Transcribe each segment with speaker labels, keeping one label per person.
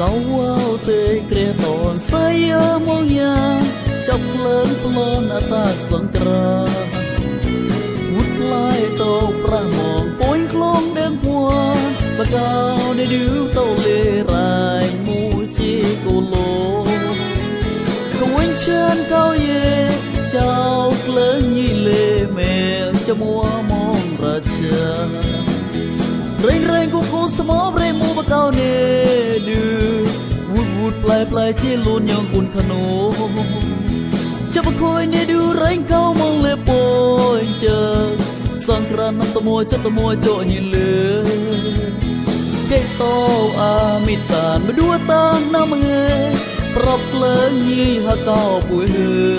Speaker 1: Tàu ao tê kre tòn say ở mong nhà chọc lớn plon ta song tra vút lai tàu pra mong poi klong đen hoa bà cao để điếu tàu lê rai mu chi cô lô không anh chân cao ye chào lớn như lê mẹ cho mua mong ra cha rèn rèn cô cô small rèn mu bà cao nè đưa vút vút plai plai chia luôn nhong cùn khano cho bà khôi nè đưa rèn cao mong lê bôi chờ sang kran nam tamo cho tamo cho nhìn lê cái tàu amitan berdua tan nam nghe prop lớn như hà cao bụi hơ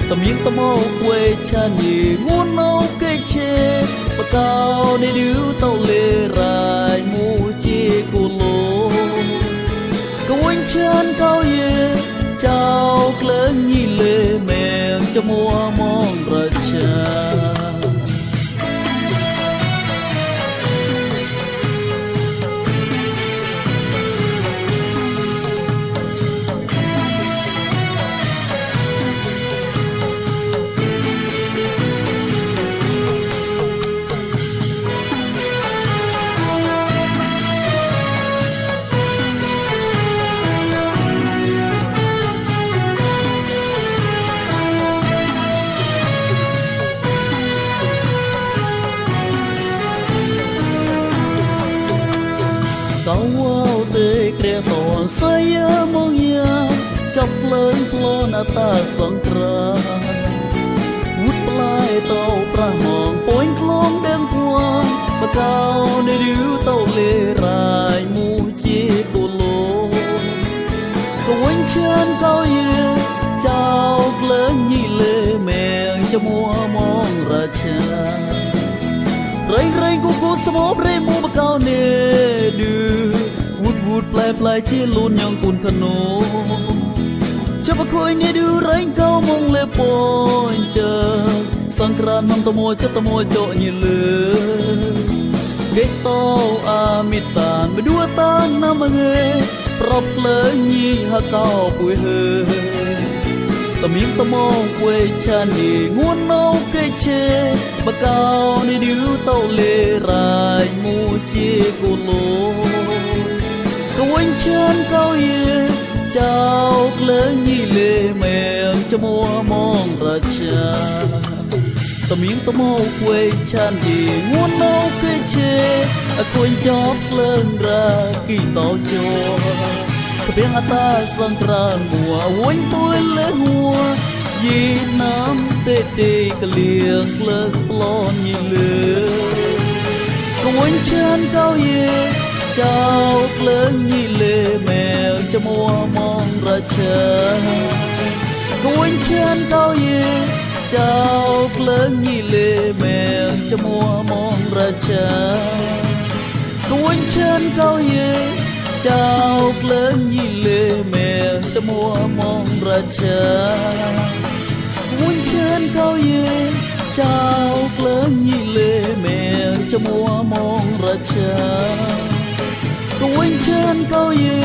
Speaker 1: tầm những tầm màu quê cha nhì muốn nấu cây chè bà cao để điếu tàu lê rai mu chi cô lô câu anh chân cao ye chào lớn như lê mèn cho mua mong ra cha tàu ao tê kre tòn say ở mong nhà chọc lớn plon ta song tra vút plai tàu pra mong poi klong đen hoa bà cao để điếu tàu lê rai mu chi cô lô không anh chân cao ye chào lớn như lê mẹ cho mua mong ra cha rèn rèn cô small rèn mu bà cao nè đưa vút vút plai plai chia luôn nhong cùn khano cho bà khôi nè đưa rèn cao mong lê bôi chờ sang kran nam tamo cho nhìn lê cái tàu amitan berdua tan nam nghe prop lớn như hà cao bụi hơ tầm những tầm mong quê cha nhì muốn nấu cây chè bà cao đi điếu tàu lê rai mu chi cô lô câu anh chân cao ye chào lớn như lê mèn cho mua mong ra cha tầm những tầm mong quê cha nhì muốn nấu cây chè quên chót lớn ra kỳ tàu cho Biang atas sangkran mua woi tôi lê hoa Di nam tê tê keliang lek plon như lê Công anh chân cao ye chào lớn như lê mèo cho mua mong ra cha Công anh chân cao ye chào lớn như lê mèo cho mua mong ra cha Công anh chân cao ye chào lớn như lê mèo cho mua mong ra cha muốn chân cao ye chào lớn như lê mèo cho mua mong ra cha muốn chân cao ye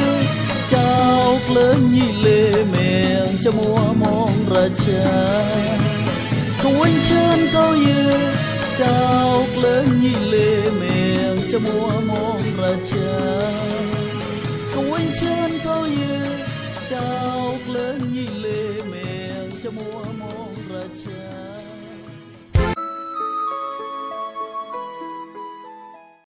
Speaker 1: chào lớn như lê mèo cho mua mong ra cha muốn chân cao ye chào lớn như lê mèo cho mua mong ra cha Công anh chân cao ye